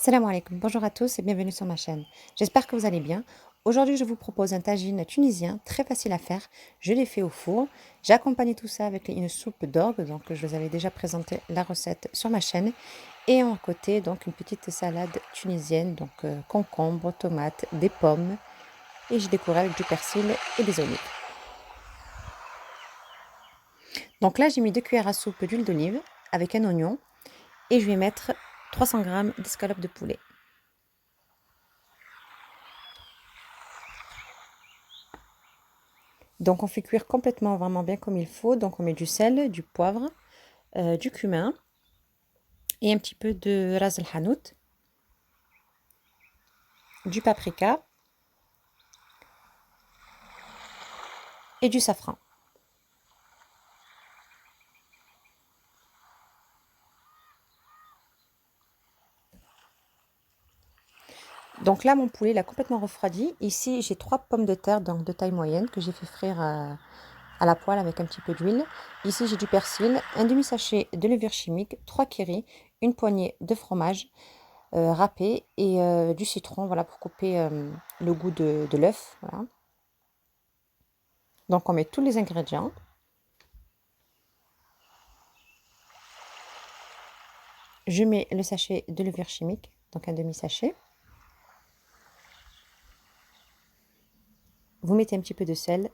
Salam alaikum, bonjour à tous et bienvenue sur ma chaîne. J'espère que vous allez bien. Aujourd'hui, je vous propose un tagine tunisien très facile à faire. Je l'ai fait au four. J'ai accompagné tout ça avec une soupe d'orgue, donc je vous avais déjà présenté la recette sur ma chaîne. Et en côté, donc une petite salade tunisienne, donc concombre, tomates, des pommes. Et j'ai décoré avec du persil et des olives. Donc là, j'ai mis 2 cuillères à soupe d'huile d'olive avec un oignon. Et je vais mettre 300 g d'escalope de poulet. Donc on fait cuire complètement, vraiment bien comme il faut. Donc on met du sel, du poivre, du cumin et un petit peu de ras el hanout, du paprika et du safran. Donc là mon poulet il a complètement refroidi. Ici j'ai 3 pommes de terre donc de taille moyenne que j'ai fait frire à la poêle avec un petit peu d'huile. Ici j'ai du persil, un demi-sachet de levure chimique, 3 kéris, une poignée de fromage râpé et du citron, voilà, pour couper le goût de l'œuf. Voilà. Donc on met tous les ingrédients. Je mets le sachet de levure chimique, donc un demi-sachet. Vous mettez un petit peu de sel,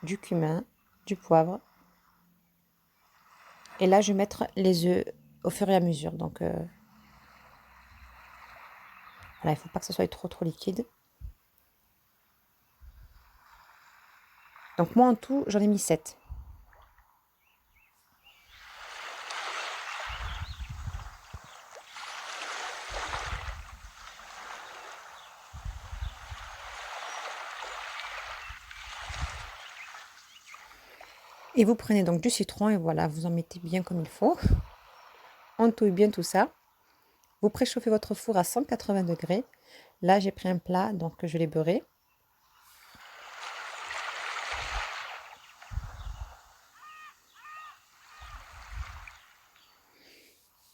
du cumin, du poivre. Et là, je vais mettre les œufs au fur et à mesure. Donc, voilà, il ne faut pas que ce soit trop liquide. Donc, moi, en tout, j'en ai mis 7. Et vous prenez donc du citron et voilà, vous en mettez bien comme il faut. On touille bien tout ça. Vous préchauffez votre four à 180 degrés. Là, j'ai pris un plat, donc je l'ai beurré.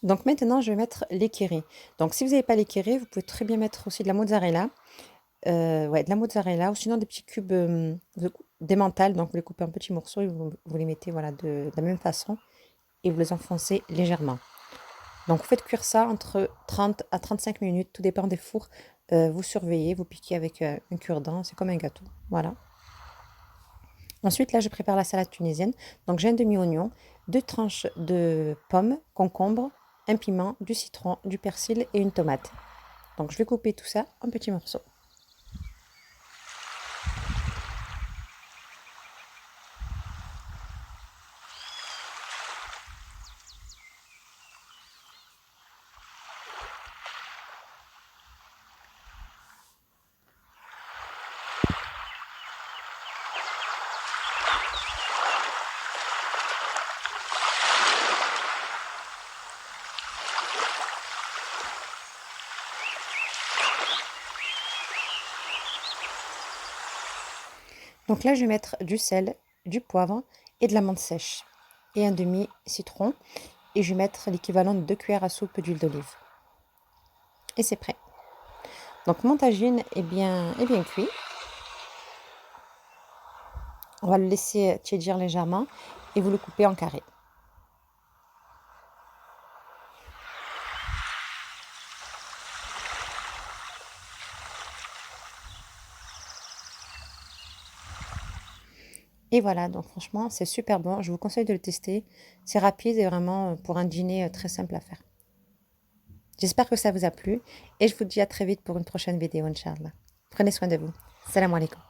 Donc maintenant, je vais mettre les kéris. Donc si vous n'avez pas les kéris, vous pouvez très bien mettre aussi de la mozzarella. Ouais, de la mozzarella ou sinon des petits cubes d'emmental. Donc vous les coupez en petits morceaux et vous les mettez voilà, de la même façon et vous les enfoncez légèrement. Donc vous faites cuire ça entre 30 à 35 minutes, tout dépend des fours. Vous surveillez, vous piquez avec un cure-dent, c'est comme un gâteau. Voilà. Ensuite, là, je prépare la salade tunisienne. Donc j'ai un demi-oignon, 2 tranches de pommes, concombre, un piment, du citron, du persil et une tomate. Donc je vais couper tout ça en petits morceaux. Donc là, je vais mettre du sel, du poivre et de la menthe sèche et un demi-citron. Et je vais mettre l'équivalent de 2 cuillères à soupe d'huile d'olive. Et c'est prêt. Donc mon tagine est bien cuit. On va le laisser tiédir légèrement et vous le coupez en carrés. Et voilà, donc franchement, c'est super bon. Je vous conseille de le tester. C'est rapide et vraiment pour un dîner très simple à faire. J'espère que ça vous a plu et je vous dis à très vite pour une prochaine vidéo, Inch'Allah. Prenez soin de vous. Salam alaikum.